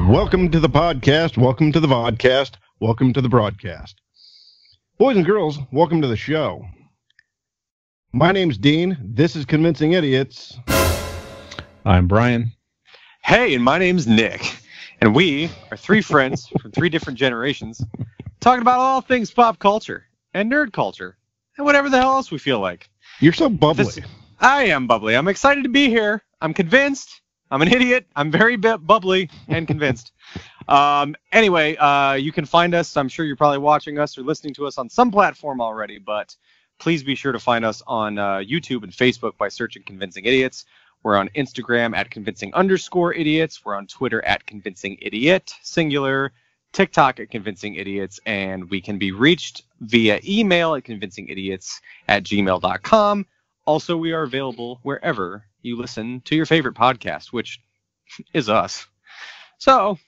Welcome to the podcast. Welcome to the vodcast. Welcome to the broadcast. Boys and girls, welcome to the show. My name's Dean. This is Convincing Idiots. I'm Bryant. Hey, and my name's Nick. And we are three friends from three different generations talking about all things pop culture and nerd culture and whatever the hell else we feel like. You're so bubbly. I am bubbly. I'm excited to be here. I'm convinced. I'm an idiot. I'm very bubbly and convinced. Anyway, you can find us. I'm sure you're probably watching us or listening to us on some platform already, but please be sure to find us on YouTube and Facebook by searching Convincing Idiots. We're on Instagram at convincing_idiots. We're on Twitter at Convincing Idiot, singular, TikTok at Convincing Idiots, and we can be reached via email at convincingidiots@gmail.com. Also, we are available wherever you listen to your favorite podcast, which is us. So,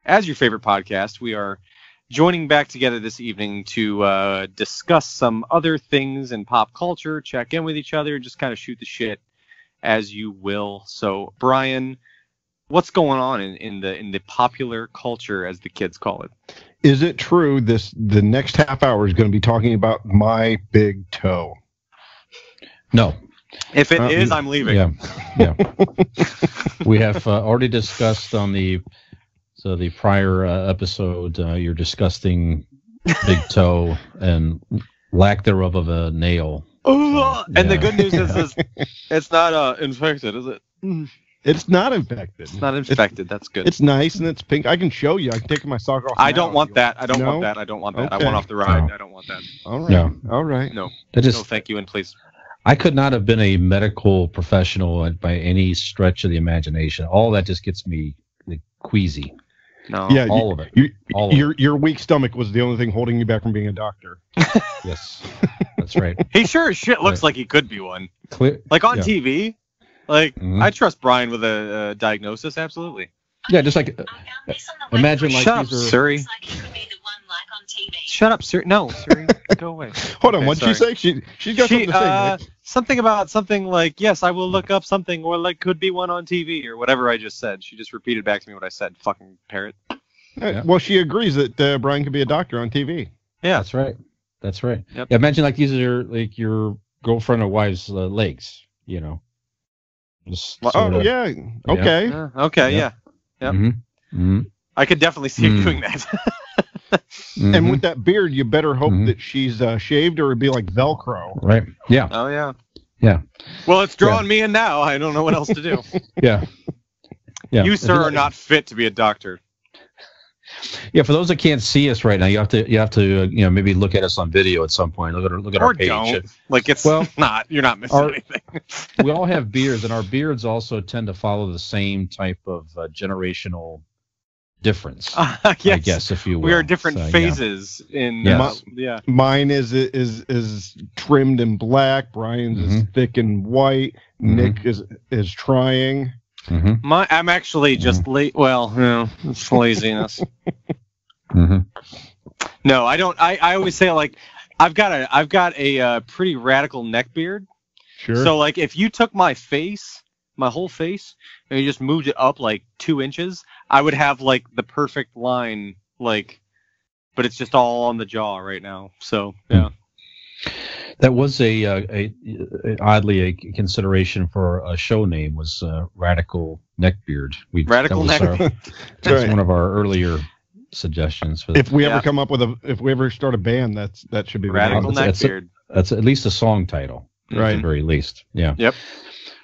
as your favorite podcast, we are joining back together this evening to discuss some other things in pop culture, check in with each other, just kind of shoot the shit as you will. So, Brian, what's going on in the popular culture, as the kids call it? Is it true the next half hour is going to be talking about my big toe? No. If it is, I'm leaving. Yeah. We have already discussed on the prior episode your disgusting big toe and lack thereof of a nail. And the good news is it's not infected, is it? It's not infected. It's not infected. That's good. It's nice and it's pink. I can show you. I can take my sock off. I don't want that. I don't want that. I want off the ride. No. I don't want that. All right. No. All right. No. No, thank you, and please. I could not have been a medical professional by any stretch of the imagination. All that just gets me queasy. No. Yeah, all of it. Your weak stomach was the only thing holding you back from being a doctor. Yes, that's right. He sure as shit looks like he could be one. Like on TV. Like, I trust Brian with a diagnosis, absolutely. Yeah, just like, imagine like Shut these up, are... Siri. Shut up, Siri. No, Siri, go away. Hold on, what'd she say? She's got something to say, Nick. Something about something like, yes, I will look up something, or like could be one on TV, or whatever I just said. She just repeated back to me what I said, fucking parrot. Yeah. Well, she agrees that Brian could be a doctor on TV. Yeah. That's right. That's right. Yep. Yeah, imagine like these are like your girlfriend or wife's legs, you know. Just yeah. Okay. Okay, yeah. Yep. Mm-hmm. Mm-hmm. I could definitely see you doing that. And with that beard, you better hope that she's shaved, or it'd be like Velcro. Right. Yeah. Oh, yeah. Yeah. Well, it's drawing me in now. I don't know what else to do. Yeah. Yeah. You, sir, are not fit to be a doctor. Yeah, for those that can't see us right now, you have to maybe look at us on video at some point. Look at our page. Don't. Like you're not missing anything. We all have beards, and our beards also tend to follow the same type of generational difference. Yes. I guess, if you will. We are different phases in. Yes. Yeah. Mine is trimmed in black. Brian's is thick and white. Nick is trying. Mm-hmm. I'm actually just late. Well, it's laziness. No, I don't. I always say, like, I've got a pretty radical neck beard. Sure. So like, if you took my whole face, and you just moved it up like 2 inches, I would have like the perfect line, like, but it's just all on the jaw right now. So yeah. That was oddly a consideration for a show name, was Radical Neckbeard. Radical Neckbeard. That's one of our earlier suggestions. For if we ever if we ever start a band, that should be Radical Neckbeard. That's at least a song title, right? At the very least. Yeah. Yep.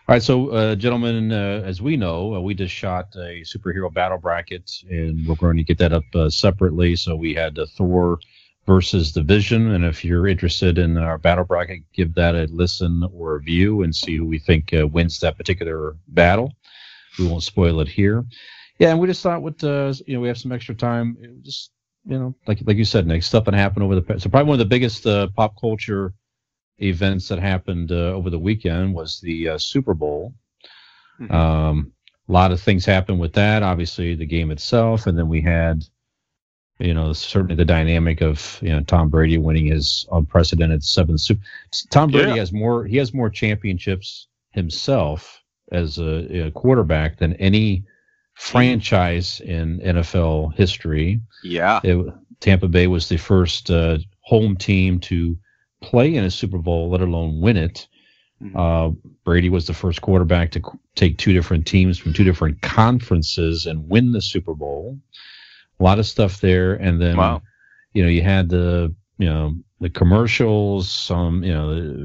All right, so gentlemen, as we know, we just shot a superhero battle bracket, and we're going to get that up separately. So we had Thor versus Division, and if you're interested in our battle bracket, give that a listen or a view and see who we think wins that particular battle. We won't spoil it here. Yeah, and we just thought we have some extra time. Just like you said, Nick, stuff that happened over so probably one of the biggest pop culture events that happened over the weekend was the Super Bowl. A lot of things happened with that. Obviously, the game itself, and then we had. Certainly the dynamic of Tom Brady winning his unprecedented 7th Super. Tom Brady has more championships himself as a quarterback than any franchise in NFL history. Yeah. Tampa Bay was the first home team to play in a Super Bowl, let alone win it. Brady was the first quarterback to take two different teams from two different conferences and win the Super Bowl. A lot of stuff there. And then, you had the commercials, some,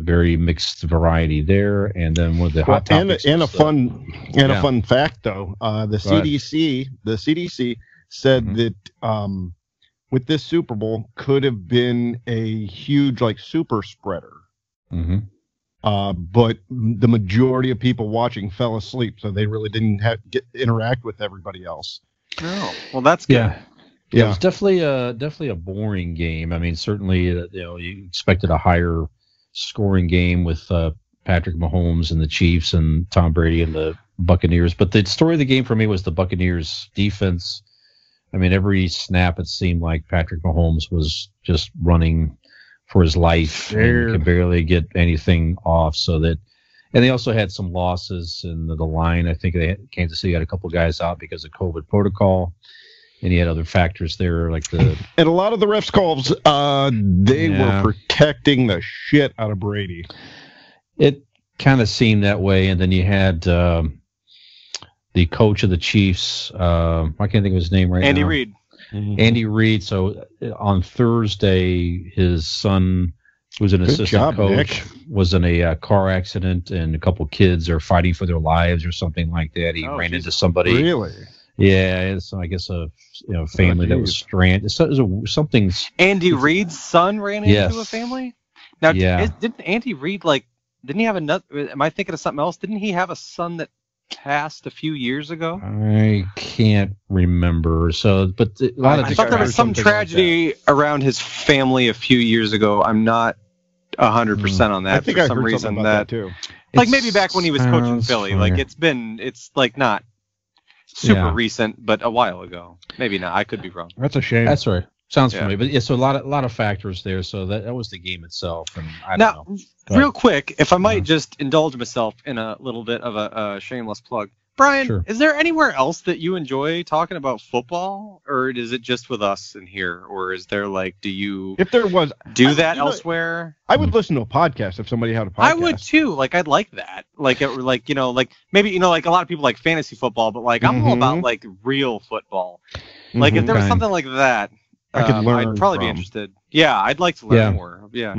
very mixed variety there. And then one of the hot topics. And a fun fact though, the CDC said that, with this Super Bowl could have been a huge super spreader. But the majority of people watching fell asleep, so they really didn't interact with everybody else. Oh, well, that's good. Yeah. It was definitely a boring game. I mean, certainly, you expected a higher scoring game with Patrick Mahomes and the Chiefs and Tom Brady and the Buccaneers. But the story of the game for me was the Buccaneers defense. I mean, every snap, it seemed like Patrick Mahomes was just running for his life and could barely get anything off. And they also had some losses in the line. I think Kansas City had a couple guys out because of COVID protocol, and he had other factors there and a lot of the refs calls, they were protecting the shit out of Brady. It kind of seemed that way, and then you had the coach of the Chiefs. I can't think of his name right now. Andy Reid. Andy Reid. So on Thursday, his son, who's an assistant coach, Nick, was in a car accident, and a couple kids are fighting for their lives or something like that. He ran into somebody. Really? Yeah, so I guess a family that was stranded. So it was something. Andy Reid's son ran into a family. Now, didn't Andy Reid didn't he have another? Am I thinking of something else? Didn't he have a son that passed a few years ago? I can't remember. But I thought there was some tragedy around his family a few years ago. I'm not 100% on that. I think for I some heard reason something about that too. Maybe back when he was coaching Philly. It's not super recent, but a while ago. Maybe not. I could be wrong. That's a shame. That's right. Sounds familiar, but so a lot of factors there. So that was the game itself, and I don't know. Real quick, if I might just indulge myself in a little bit of a shameless plug, Brian, is there anywhere else that you enjoy talking about football, or is it just with us in here, or is there do you? If there was, do that elsewhere? I would listen to a podcast if somebody had a podcast. I would too. I'd like that. Maybe a lot of people like fantasy football, but I'm all about real football. If there was something like that. I could learn. I'd probably be interested. Yeah, I'd like to learn more. Yeah.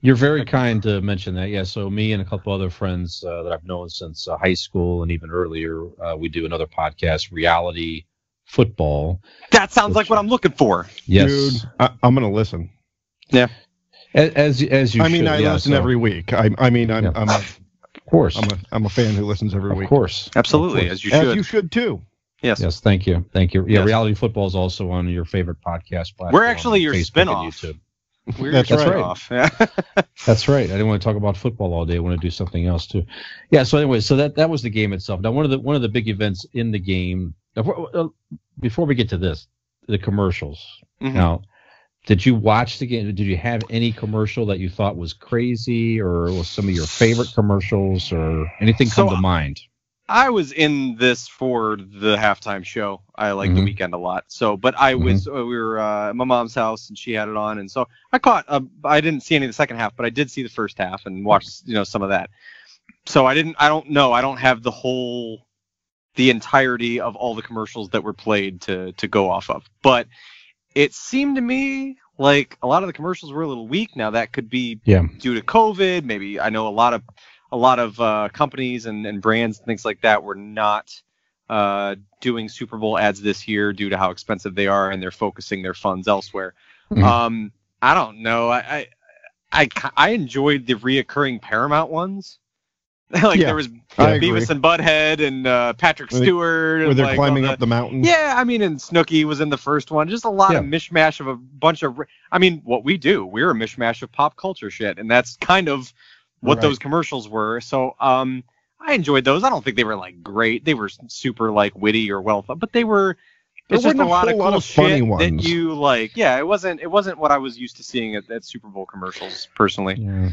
You're very kind to mention that. Yeah, so me and a couple other friends that I've known since high school and even earlier, we do another podcast, Reality Football. That sounds like what I'm looking for. Yes. Dude, I'm going to listen. Yeah. As you should. I listen every week. I'm of course. I'm a fan who listens every week. Of course. Absolutely, as you should. As you should too. Yes, thank you. Yeah, yes. Reality Football is also on your favorite podcast platform. We're actually your spinoff. That's right. Yeah. That's right. I didn't want to talk about football all day. I want to do something else too. Yeah. So anyway, that was the game itself. Now, one of the big events in the game. Before we get to this, the commercials. Now, did you watch the game? Did you have any commercial that you thought was crazy, or was some of your favorite commercials, or anything come to mind? I was in this for the halftime show. I like the weekend a lot. So, but I was, we were at my mom's house and she had it on. And so I caught, I didn't see any of the second half, but I did see the first half and watched, some of that. So I don't know. I don't have the entirety of all the commercials that were played to go off of. But it seemed to me like a lot of the commercials were a little weak. Now that could be due to COVID. Maybe I know a lot of companies and brands and things like that were not doing Super Bowl ads this year due to how expensive they are, and they're focusing their funds elsewhere. I don't know. I enjoyed the reoccurring Paramount ones. There was Beavis and Butthead and Patrick Stewart. Where they're climbing up the mountain. Yeah, I mean, and Snooki was in the first one. Just a lot of mishmash of a bunch of... I mean, what we do, we're a mishmash of pop culture shit, and that's kind of what those commercials were. So I enjoyed those. I don't think they were great. They were super witty or well thought, but they were... It's just a lot of cool shit that you like. Yeah, it wasn't what I was used to seeing at Super Bowl commercials, personally. Yeah.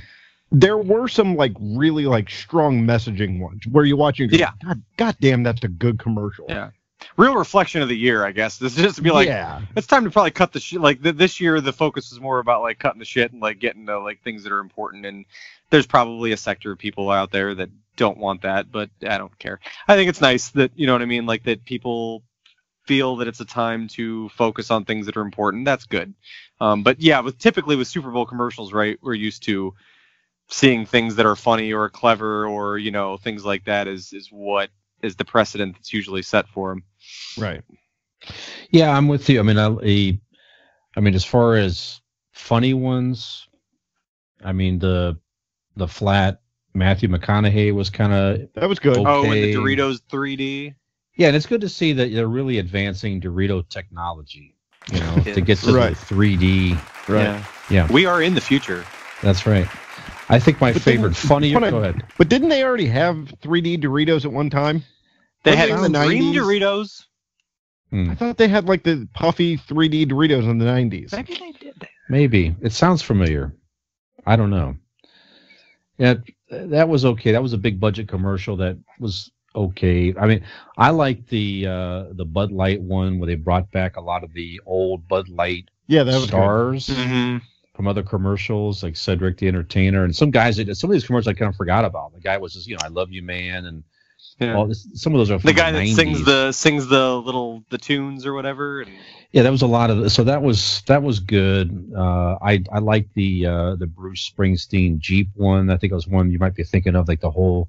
There were some really strong messaging ones where you watch and go, God damn, that's a good commercial. Yeah. real reflection of the year, I guess. This is just to be like, it's time to probably cut the shit. Like this year, the focus is more about like cutting the shit and like getting to like things that are important. And there's probably a sector of people out there that don't want that, but I don't care. I think it's nice that, you know what I mean, like that people feel that it's a time to focus on things that are important. That's good. But yeah, typically with Super Bowl commercials, right, we're used to seeing things that are funny or clever or, you know, things like that is what is the precedent that's usually set for them. Right. Yeah, I'm with you. I mean, as far as funny ones, I mean, the flat Matthew McConaughey was kind of that was good. Okay. Oh, and the Doritos 3D. Yeah, and it's good to see that they're really advancing Dorito technology, you know, to get to the 3D. Right. Yeah. We are in the future. That's right. I think my favorite funny. Go ahead. But didn't they already have 3D Doritos at one time? They had in the green 90s? Doritos. I thought they had like the puffy 3D Doritos in the 90s. Maybe they did. Maybe. It sounds familiar. I don't know. Yeah, that was okay. That was a big budget commercial that was okay. I mean, I like the Bud Light one where they brought back a lot of the old Bud Light stars from other commercials, like Cedric the Entertainer, and some of these commercials I kind of forgot about. The guy was just, you know, I love you, man, and some of those are from the guy the that 90s. sings the tunes or whatever. And... Yeah, that was a lot of. So that was good. I liked the Bruce Springsteen Jeep one. I think it was one you might be thinking of, like the whole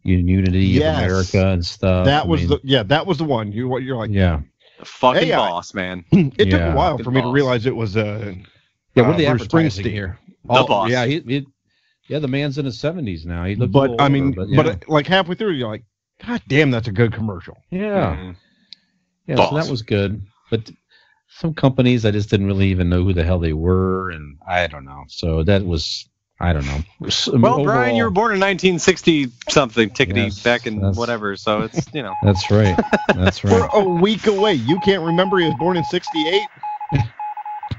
Unity of America and stuff. That was the one. You're like, the fucking boss, man. It took a while for me to realize it was we're the Bruce Springsteen here. The boss. Yeah, the man's in his 70s now. He looks but I mean, older, but like halfway through, you're like, God damn, that's a good commercial. Yeah. Yeah, boss. So that was good. But some companies, I just didn't really even know who the hell they were, and I don't know. So that was, I don't know. Well, overall, Brian, you were born in 1960 something, back in whatever. So it's, you know. That's right. That's right. We're a week away. You can't remember he was born in 68?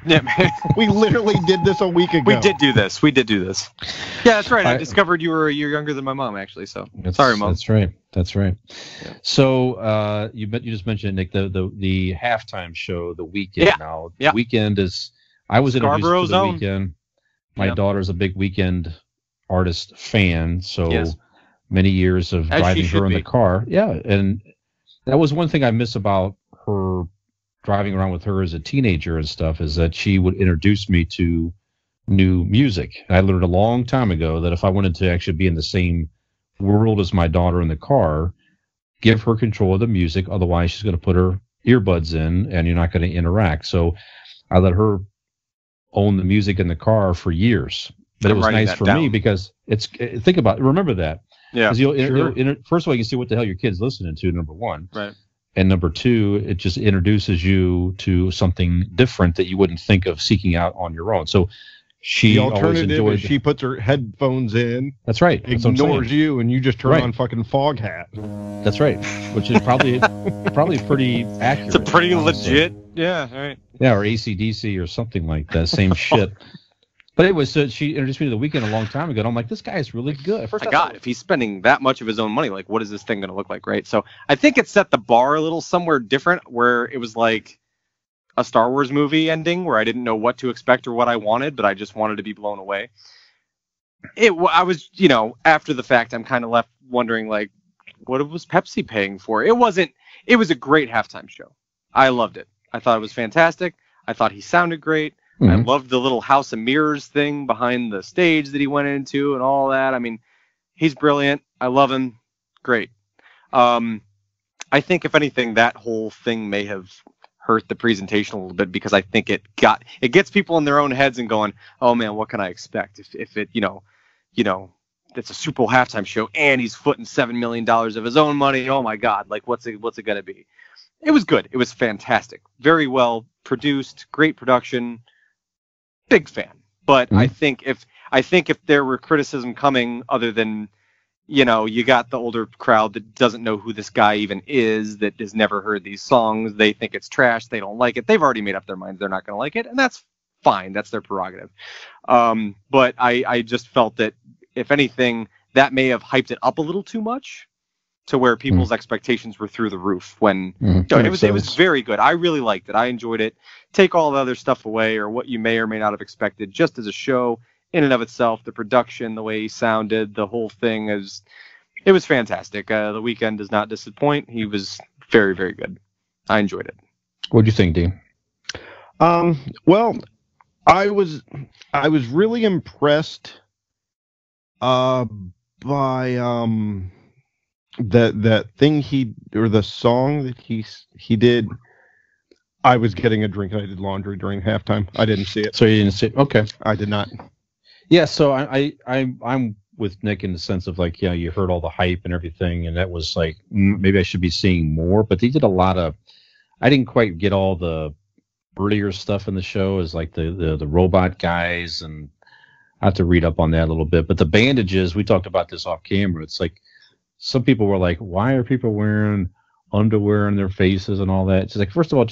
Yeah, man. We literally did this a week ago. We did do this. Yeah, that's right. I discovered you were a year younger than my mom, actually. So sorry, Mom. That's right. Yeah. So you just mentioned, Nick, the halftime show, The Weeknd. Yeah. Now, The Weeknd is. I was introduced to The Weeknd. My daughter's a big Weeknd artist fan, so many years of driving her in the car. Yeah, and that was one thing I miss about her. Driving around with her as a teenager and stuff is that she would introduce me to new music. I learned a long time ago that if I wanted to actually be in the same world as my daughter in the car, give her control of the music. Otherwise, she's going to put her earbuds in and you're not going to interact. So I let her own the music in the car for years. But it was nice for me because think about it. Remember that. Yeah. First of all, you can see what the hell your kid's listening to, number one. Right. And number two, it just introduces you to something different that you wouldn't think of seeking out on your own. So she always enjoyed. She puts her headphones in. That's right. Ignores you, and you just turn on fucking Fog Hat. That's right. Which is probably pretty accurate. It's a pretty legit. Yeah. Right. Yeah, or AC/DC or something like that. Same shit. But it was she introduced me to The Weeknd a long time ago, and I'm like, this guy is really good. At first, if he's spending that much of his own money, like, what is this thing going to look like, right? So I think it set the bar a little somewhere different, where it was like a Star Wars movie ending, where I didn't know what to expect or what I wanted, but I just wanted to be blown away. I was, after the fact, I'm kind of left wondering, like, what was Pepsi paying for? It was a great halftime show. I loved it. I thought it was fantastic. I thought he sounded great. I loved the little House of Mirrors thing behind the stage that he went into and all that. I mean, he's brilliant. I love him. Great. I think, if anything, that whole thing may have hurt the presentation a little bit, because I think it gets people in their own heads and going, oh man, what can I expect if it, it's a Super Bowl halftime show and he's footing $7 million of his own money. Oh my God, like what's it going to be? It was good. It was fantastic. Very well produced, great production. Big fan, but I think if there were criticism coming, other than, you got the older crowd that doesn't know who this guy even is, that has never heard these songs, they think it's trash, they don't like it, they've already made up their minds they're not going to like it, and that's fine, that's their prerogative. But I just felt that, if anything, that may have hyped it up a little too much, to where people's expectations were through the roof when it was very good. I really liked it. I enjoyed it. Take all the other stuff away or what you may or may not have expected just as a show in and of itself, the production, the way he sounded, the whole thing it was fantastic. The Weeknd does not disappoint. He was very, very good. I enjoyed it. What do you think, Dean? Well, I was really impressed by that thing the song that he did. I was getting a drink and I did laundry during halftime. I didn't see it. So you didn't see it? Okay. I did not. Yeah, so I'm with Nick in the sense of like, yeah, you heard all the hype and everything, and that was like, maybe I should be seeing more, but they did a lot of, I didn't quite get all the earlier stuff in the show as like the robot guys, and I have to read up on that a little bit. But the bandages, we talked about this off camera. It's like some people were like, why are people wearing underwear on their faces and all that? It's like, first of all,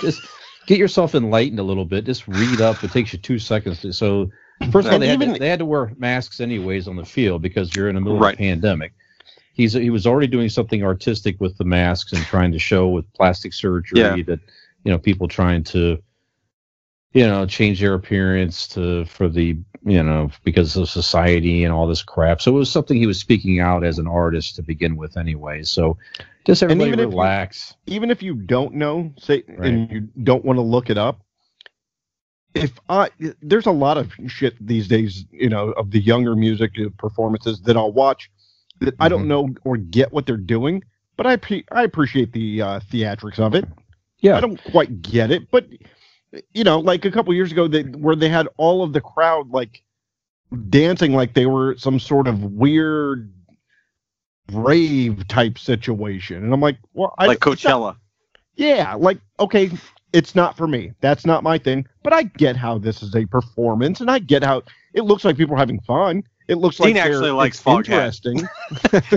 just get yourself enlightened a little bit. Just read up. It takes you 2 seconds. So first of all, they had to wear masks anyways on the field because you're in the middle of a pandemic. He was already doing something artistic with the masks and trying to show with plastic surgery that, you know, people trying to, you know, change their appearance for the, you know, because of society and all this crap. So it was something he was speaking out as an artist to begin with anyway. So just everybody relax. Even if you don't know, and you don't want to look it up, there's a lot of shit these days, you know, of the younger music performances that I'll watch that I don't know or get what they're doing, but I appreciate the theatrics of it. Yeah. I don't quite get it, but you know, like a couple years ago where they had all of the crowd like dancing like they were some sort of weird rave type situation. And I'm like, well, like Coachella. Like, okay, it's not for me. That's not my thing. But I get how this is a performance, and I get how it looks like people are having fun. It looks like Dean actually likes Foghat.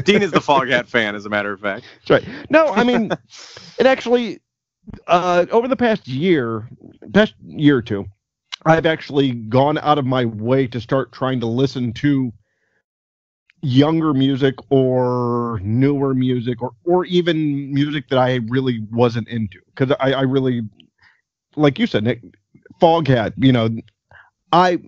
Dean is the Foghat fan, as a matter of fact. That's right. No, I mean, it actually, over the past year or two, I've actually gone out of my way to start trying to listen to younger music or newer music or even music that I really wasn't into. Because I really, like you said, Nick, Foghat, you know, I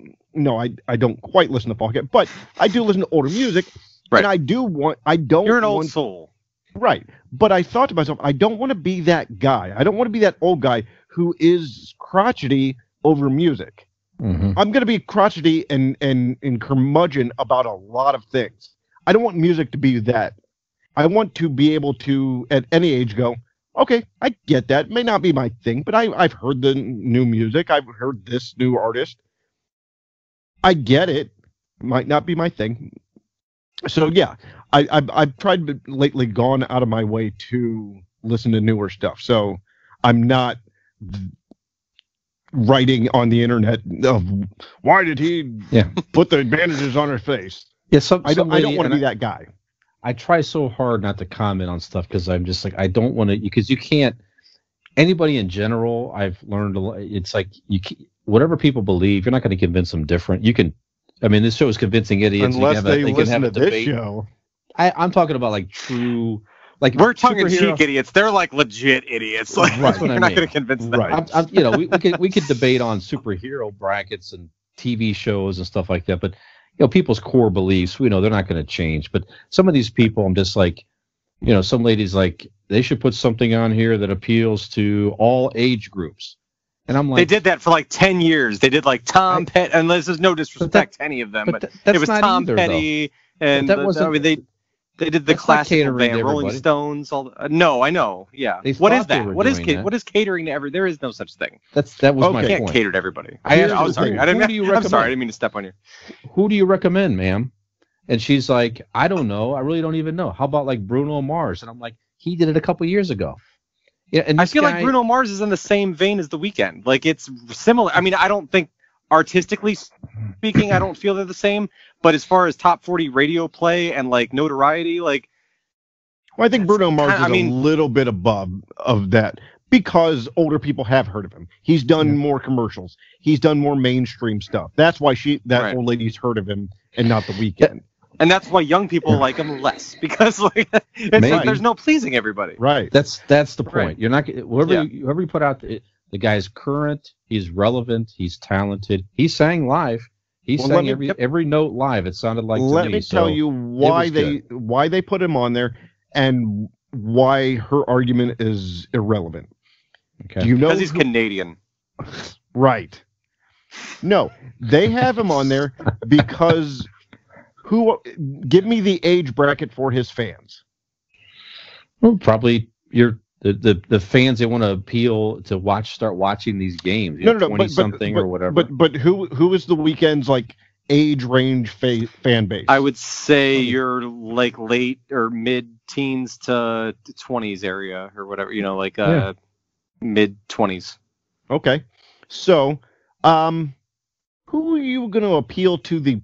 don't quite listen to Foghat, but I do listen to older music. Right. And You're an old soul. Right. But I thought to myself, I don't want to be that guy. I don't want to be that old guy who is crotchety over music. Mm-hmm. I'm going to be crotchety and curmudgeon about a lot of things. I don't want music to be that. I want to be able to, at any age, go, okay, I get that. It may not be my thing, but I've heard the new music. I've heard this new artist. I get it. Might not be my thing. So, yeah, I've tried to lately gone out of my way to listen to newer stuff. So I'm not writing on the internet of why did he put the bandages on her face. Yeah, I don't want to be that guy. I try so hard not to comment on stuff because I'm just like, I don't want to, because you can't, anybody in general, I've learned a lot. It's like, whatever people believe, you're not going to convince them different. You can, I mean, this show is convincing idiots. Unless they listen to this show. I'm talking about like true, like we're tongue-in-cheek idiots. They're like legit idiots. Like, right. You're not going to convince them. Right. You know, we could debate on superhero brackets and TV shows and stuff like that, but you know, people's core beliefs, we know they're not going to change. But some of these people, I'm just like, you know, some ladies like they should put something on here that appeals to all age groups. And I'm like, they did that for like 10 years. They did like Tom Petty, and this is no disrespect to any of them, but it was Tom Petty, and that wasn't. They did the classical band, Rolling Stones. No, I know. Yeah. What is that? What is catering to every? There is no such thing. That was my point. You can't cater to everybody. I'm sorry. I didn't mean to step on you. Who do you recommend, ma'am? And she's like, I don't know. I really don't even know. How about like Bruno Mars? And I'm like, he did it a couple years ago. Yeah, and I feel like Bruno Mars is in the same vein as The Weeknd. Like it's similar. I mean, I don't think artistically speaking, I don't feel they're the same. But as far as top 40 radio play and like notoriety, like, well, I think Bruno Mars is a little bit above of that because older people have heard of him. He's done more commercials. He's done more mainstream stuff. That's why old lady's heard of him and not The Weeknd. And that's why young people like them less, because like there's no pleasing everybody. Right. That's the point. Right. You're not whoever you put out. The guy's current. He's relevant. He's talented. He sang live. He sang every note live. It sounded like. Let me tell you why they put him on there and why her argument is irrelevant. Okay. Do you know because he's Canadian. Right. No, they have him on there because give me the age bracket for his fans. Well, probably the fans that want to appeal to start watching these games. No, 20-something or whatever. But who is the Weeknd's like age range fan base? I would say you're like late or mid-teens to 20s area or whatever. Like mid-20s. Okay, so who are you going to appeal to the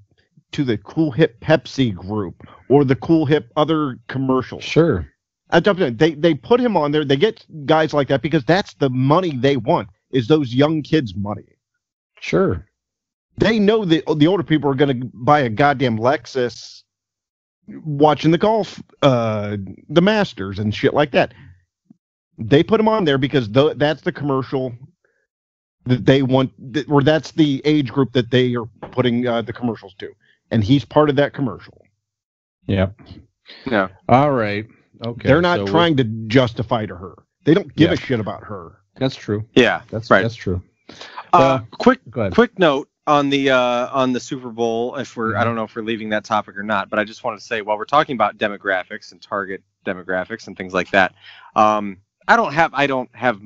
cool hip Pepsi group or the cool hip other commercials? Sure. They put him on there. They get guys like that because that's the money they want, is those young kids' money. Sure. They know the older people are going to buy a goddamn Lexus watching the golf, the Masters and shit like that. They put him on there because that's the commercial that they want, or that's the age group that they are putting the commercials to. And he's part of that commercial. Yep. Yeah. All right. Okay. They're not trying to justify to her. They don't give a shit about her. That's true. Yeah. That's right. That's true. Quick note on the Super Bowl. I don't know if we're leaving that topic or not, but I just wanted to say, while we're talking about demographics and target demographics and things like that, I don't have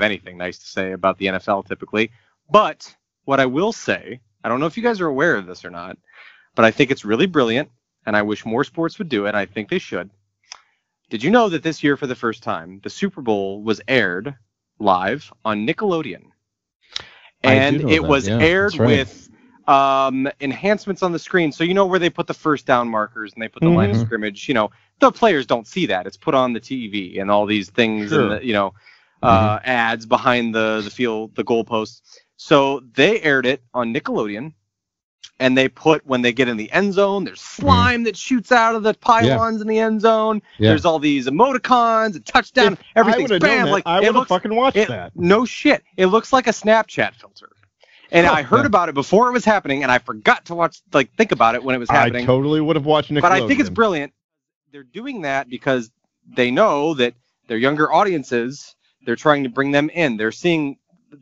anything nice to say about the NFL typically. But what I will say, I don't know if you guys are aware of this or not, but I think it's really brilliant, and I wish more sports would do it. I think they should. Did you know that this year, for the first time, the Super Bowl was aired live on Nickelodeon? And it was aired with enhancements on the screen. So where they put the first down markers and they put the line of scrimmage, the players don't see that. It's put on the TV and all these things and ads behind the field, the goalposts. So they aired it on Nickelodeon. And they put, when they get in the end zone, there's slime that shoots out of the pylons in the end zone. Yeah. There's all these emoticons and touchdown. Everything's bam. I would have fucking watched that. No shit. It looks like a Snapchat filter. And I heard about it before it was happening, and I forgot to think about it when it was happening. I totally would have watched Nickelodeon. But I think it's brilliant. They're doing that because they know that their younger audiences, they're trying to bring them in. They're seeing the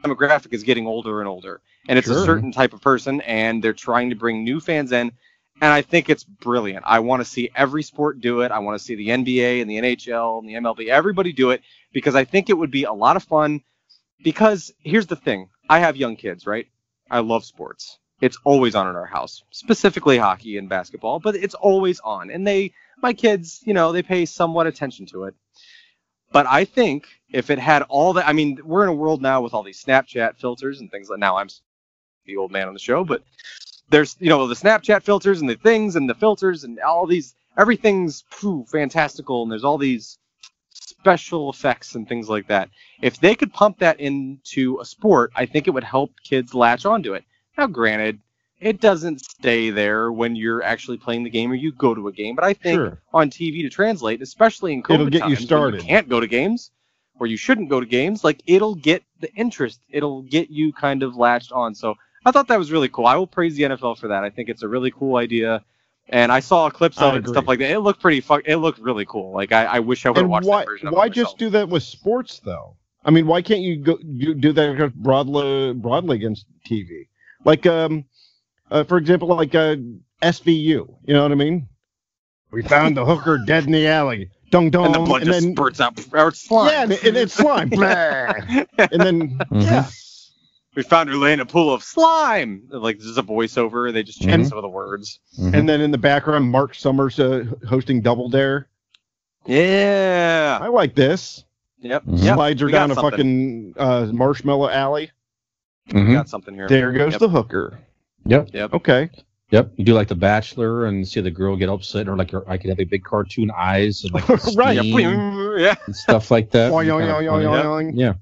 demographic is getting older and older. And it's a certain type of person, and they're trying to bring new fans in. And I think it's brilliant. I want to see every sport do it. I want to see the NBA and the NHL and the MLB, everybody do it, because I think it would be a lot of fun. Because here's the thing. I have young kids, right? I love sports. It's always on in our house, specifically hockey and basketball, but it's always on. And my kids, they pay somewhat attention to it. But I think if it had all that, we're in a world now with all these Snapchat filters and things like now I'm the old man on the show, but there's, the Snapchat filters and the things and the filters and all these, everything's fantastical. And there's all these special effects and things like that. If they could pump that into a sport, I think it would help kids latch onto it. Now, granted, it doesn't stay there when you're actually playing the game or you go to a game, but I think on TV to translate, especially in COVID it'll get times, you started. When you can't go to games or you shouldn't go to games, it'll get the interest. It'll get you kind of latched on. So I thought that was really cool. I will praise the NFL for that. I think it's a really cool idea. And I saw clips of it and stuff like that. It looked it looked really cool. I wish I would have watched that version of it. Why just do that with sports, though? Why can't you do that broadly against TV? For example, SVU. You know what I mean? We found the hooker dead in the alley. Dung dung. And the blood just spurts out. Or it's slime. Yeah, and it's slime. And then, we found her laying in a pool of slime. There's a voiceover. They just change some of the words. And then in the background, Mark Summers hosting Double Dare. Yeah. I like this. Yep. Slides her down a fucking marshmallow alley. We got something here. There goes the hooker. Yep. Okay. Yep. You do like The Bachelor and see the girl get upset, or I could have a big cartoon eyes and right. and stuff like that. Yeah.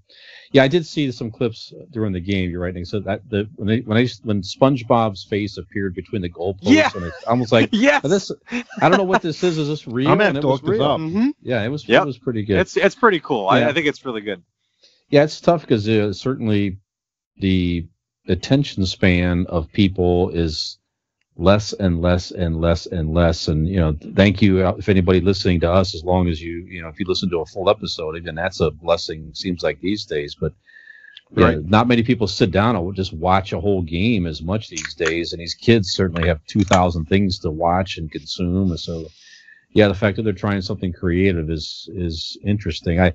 Yeah, I did see some clips during the game. You're right. So that when SpongeBob's face appeared between the goalposts, and it's almost like this. I don't know what this is. Is this real? I'm gonna have to look this up. Mm-hmm. Yeah, it was pretty good. It's pretty cool. Yeah. I think it's really good. Yeah, it's tough because certainly the attention span of people is less and less and less and less. And, thank you if anybody listening to us, as long as if you listen to a full episode, again, that's a blessing, seems like these days. But not many people sit down and just watch a whole game as much these days. And these kids certainly have 2,000 things to watch and consume. And so, the fact that they're trying something creative is interesting.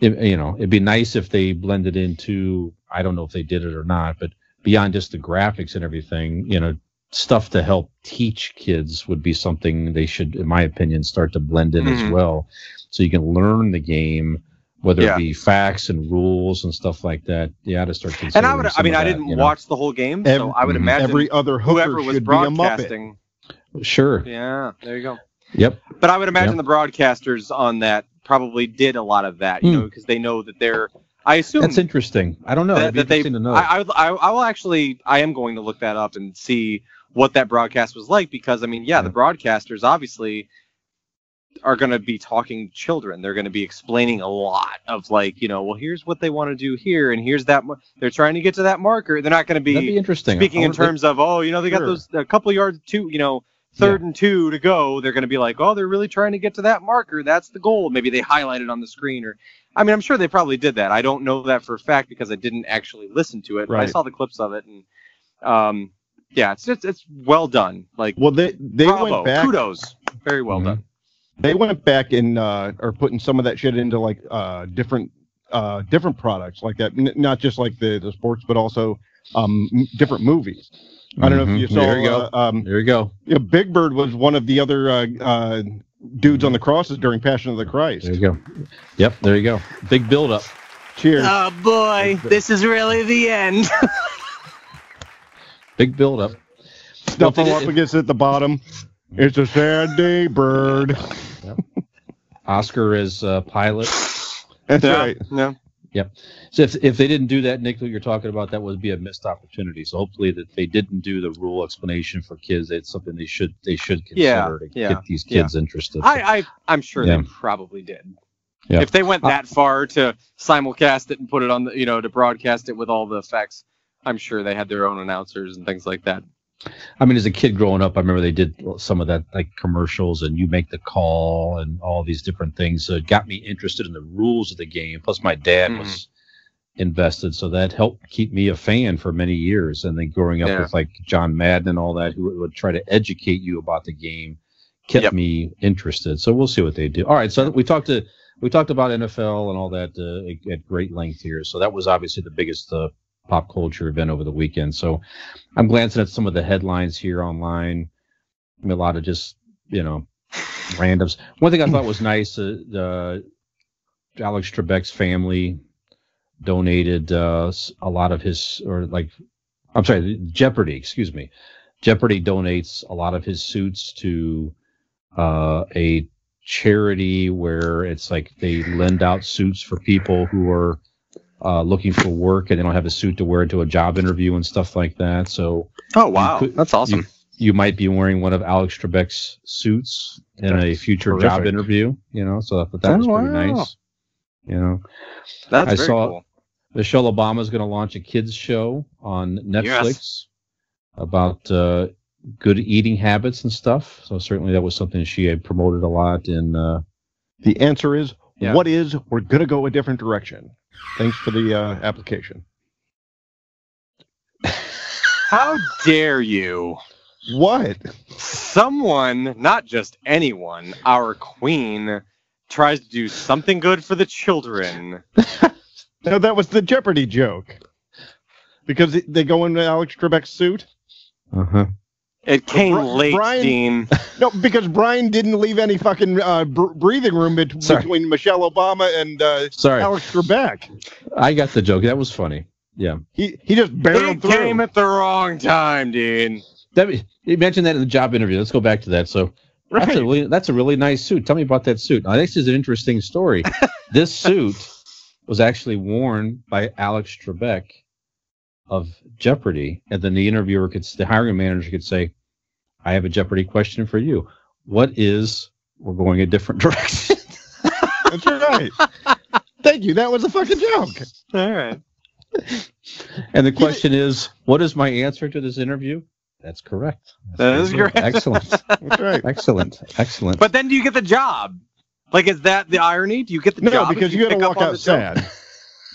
It'd be nice if they blended into, I don't know if they did it or not, but beyond just the graphics and everything, stuff to help teach kids would be something they should, in my opinion, start to blend in as well. So you can learn the game, whether it be facts and rules and stuff like that. Yeah, to start considering. And I didn't watch the whole game, so I would imagine every other whoever was broadcasting. Sure. Yeah, there you go. Yep. But I would imagine the broadcasters on that probably did a lot of that, because they know that they're. I assume that's interesting. I don't know. That'd be interesting to know. I am going to look that up and see what that broadcast was like, because the broadcasters obviously are going to be talking to children. They're going to be explaining a lot of here's what they want to do here, and here's that. They're trying to get to that marker. They're not going to be interesting. Speaking in terms of they got those a couple yards to third and 2 to go. They're going to be like, they're really trying to get to that marker. That's the goal. Maybe they highlight it on the screen, or I'm sure they probably did that. I don't know that for a fact because I didn't actually listen to it. Right. I saw the clips of it, and it's well done. They bravo, went back. Kudos, very well done. They went back and are putting some of that shit into different products like that, not just like the sports, but also different movies. I don't know if you saw. There you go. There you go. Big Bird was one of the other dudes on the crosses during Passion of the Christ. There you go. Yep, there you go. Big build up. Cheers. Oh boy, this is really the end. Big build up. Stuff up against at the bottom. It's a sad day, Bird. Yep. Oscar is pilot. That's right. No. Yep. So if they didn't do that, Nick, what you're talking about, that would be a missed opportunity. So hopefully that they didn't do the rule explanation for kids. It's something they should consider to get these kids interested. I'm sure they probably did. Yeah. If they went that far to simulcast it and put it on to broadcast it with all the effects, I'm sure they had their own announcers and things like that. As a kid growing up, I remember they did some of that, like commercials and you make the call and all these different things. So it got me interested in the rules of the game. Plus, my dad was invested, so that helped keep me a fan for many years. And then growing up with like John Madden and all that, who would try to educate you about the game, kept me interested. So we'll see what they do. All right, so we talked about NFL and all that at great length here. So that was obviously the biggest pop culture event over the weekend. So I'm glancing at some of the headlines here online. A lot of just, randoms. One thing I thought was nice, Alex Trebek's family donated a lot of his, Jeopardy, excuse me. Jeopardy donates a lot of his suits to a charity where it's like they lend out suits for people who are looking for work and they don't have a suit to wear to a job interview and stuff like that. So, wow, that's awesome. You might be wearing one of Alex Trebek's suits in a future job interview. So I thought that was pretty nice. That's very cool. Michelle Obama is going to launch a kids show on Netflix about good eating habits and stuff. So certainly that was something she had promoted a lot. And the answer is, what is? We're going to go a different direction. Thanks for the application. How dare you? What? Someone, not just anyone, our queen, tries to do something good for the children. No, that was the Jeopardy joke. Because they go into Alex Trebek's suit? Uh-huh. It came late, Dean. No, because Brian didn't leave any fucking breathing room between Michelle Obama and Alex Trebek. I got the joke. That was funny. Yeah. He just barreled through. It came at the wrong time, Dean. You mentioned that in the job interview. Let's go back to that. So that's a really nice suit. Tell me about that suit. Now, this is an interesting story. This suit was actually worn by Alex Trebek of Jeopardy, and then the hiring manager could say, "I have a Jeopardy question for you. What is? We're going a different direction." That's right. Thank you. That was a fucking joke. All right. And the question is, what is my answer to this interview? That's correct. That is correct. Excellent. That's right. Excellent. But then do you get the job? Like, is that the irony? Do you get the job? No, because you got to walk out sad.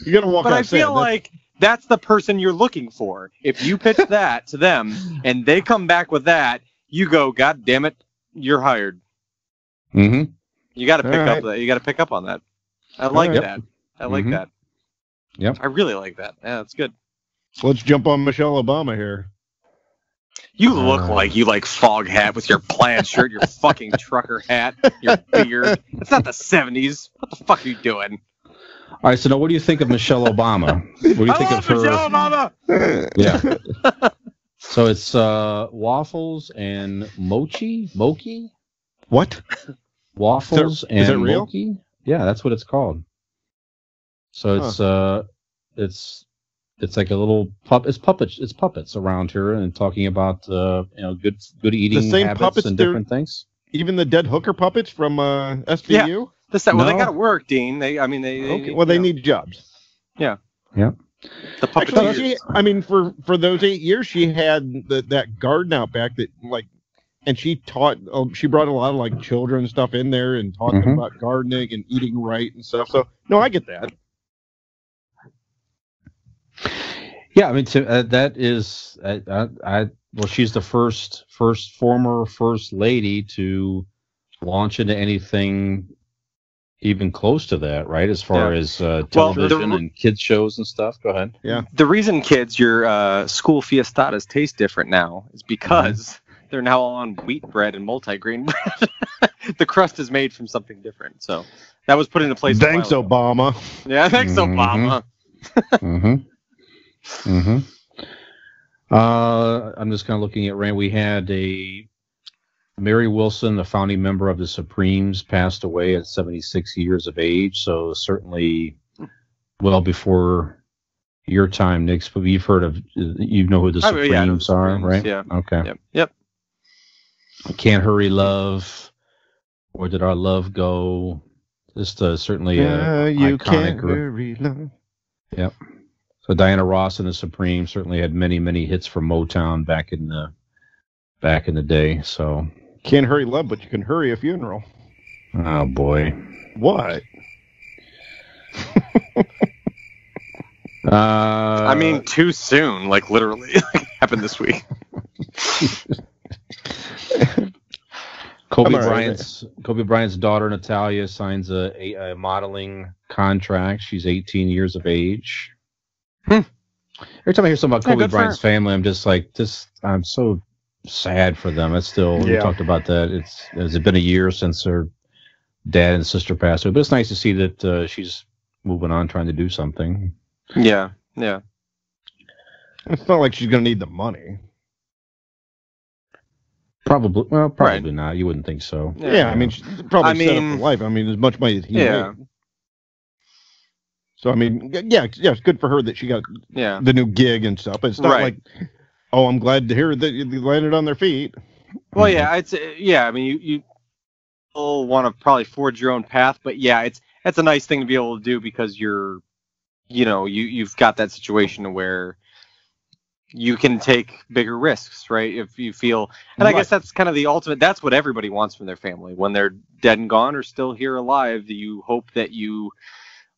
You got to walk out sad. But I feel like that's the person you're looking for. If you pitch that to them and they come back with that, you go, God damn it, you're hired. Mm-hmm. You got to pick up that. You got to pick up on that. I like that. I like that. Yep. I really like that. Yeah, that's good. Let's jump on Michelle Obama here. You look like you like fog hat with your plaid shirt, your fucking trucker hat, your beard. It's not the 70s. What the fuck are you doing? All right, so now what do you think of Michelle Obama? What do you think of her? Michelle Obama! Yeah. So it's waffles and mochi? What? Waffles is that and real? mochi? Yeah, that's what it's called. So it's like a little it's puppets around her and talking about good eating habits and different things. Even the dead hooker puppets from SVU? Yeah. Well, they got to work, Dean. They okay. Well, they need jobs. Yeah. Yeah. The puppet. For those 8 years, she had that garden out back that and she taught. She brought a lot of like children stuff in there and taught them about gardening and eating right and stuff. So no, I get that. Yeah, I mean, that is, she's the former first lady to launch into anything even close to that, right? As far as television and kids shows and stuff. Go ahead. Yeah. The reason, kids, your school fiestadas taste different now is because they're now on wheat bread and multigrain bread. The crust is made from something different. So that was put into place. Thanks, Obama. Yeah, thanks, Obama. I'm just kind of looking at Rand. We had Mary Wilson, the founding member of the Supremes, passed away at 76 years of age. So certainly well before your time, Nick. But you've heard of, you know who the Supremes are, right? Yeah. Okay. Yep. Can't Hurry Love. Where Did Our Love Go? Just certainly you iconic can't group. hurry love. Yep. So Diana Ross and the Supremes certainly had many, many hits from Motown back in the day. So Can't hurry love, but you can hurry a funeral. Oh boy. What? I mean, too soon. Like literally, happened this week. Kobe Bryant's daughter Natalia signs a modeling contract. She's 18 years of age. Every time I hear something about Kobe Bryant's family, I'm just like, I'm so sad for them. It's still, we talked about that. Has it been a year since her dad and sister passed away? But it's nice to see that she's moving on, trying to do something. Yeah. It's not like she's going to need the money. Probably not. You wouldn't think so. Yeah, I mean, she's probably set up for life. I mean, as much money as he made. So, I mean, it's good for her that she got the new gig and stuff. But it's not like, oh, I'm glad to hear that you landed on their feet. Well, I mean, you will want to probably forge your own path. But, it's a nice thing to be able to do because you've got that situation where you can take bigger risks, right? If you feel, and I guess that's kind of the ultimate, that's what everybody wants from their family. When they're dead and gone or still here alive, you hope that you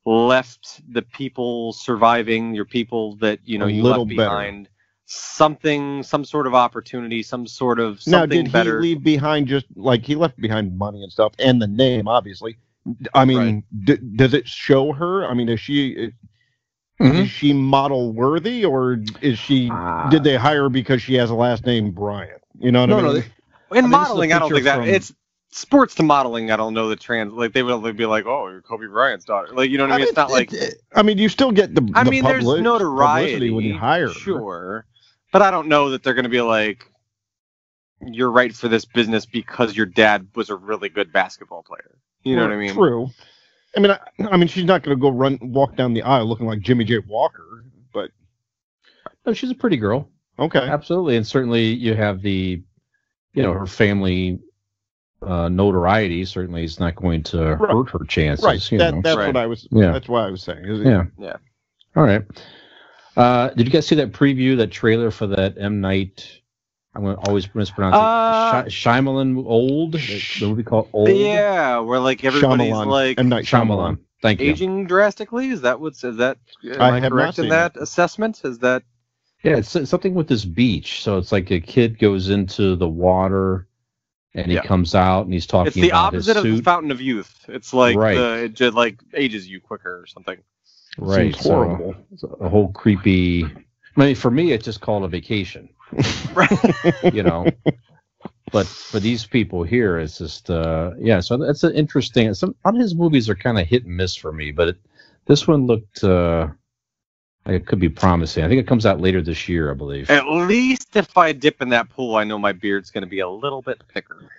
left the people surviving, your people that, you left behind something, some sort of opportunity, some sort of something better. Now, did he leave behind he left behind money and stuff and the name, obviously. I mean, does it show her? I mean, is she model worthy, or is she? Did they hire her because she has a last name Bryant? You know what I mean? In modeling, I don't think that it's sports to modeling. I don't know the trans. Like they would only be like, "Oh, you're Kobe Bryant's daughter." Like you know what I mean? It's not like. I mean, you still get the. There's notoriety when you hire her. Sure, but I don't know that they're going to be like, "You're right for this business because your dad was a really good basketball player." You know what I mean? True. I mean, she's not going to go walk down the aisle looking like Jimmy J. Walker, but no, she's a pretty girl. Okay, absolutely, and certainly you have the, her family notoriety. Certainly, is not going to hurt her chances. Right. That's right. What I was. Yeah. That's what I was saying. Yeah. All right. Did you guys see that preview, that trailer for that M. Night? I'm going to always mispronounce it. Shyamalan Old? The movie called Old? Yeah, where like everybody's like M. Night Shyamalan. Thank you. Aging drastically? Is that am I correct in that assessment? Is that? Yeah, it's something with this beach. So it's like a kid goes into the water and he comes out and he's talking about his suit. It's the opposite of the Fountain of Youth. It's like it just like ages you quicker or something. Right. Seems horrible. So a whole creepy. I mean, for me, it's just called a vacation. But for these people here, it's just So that's an interesting. Some of his movies are kind of hit and miss for me, but this one looked. It could be promising. I think it comes out later this year, I believe. At least if I dip in that pool, I know my beard's going to be a little bit thicker.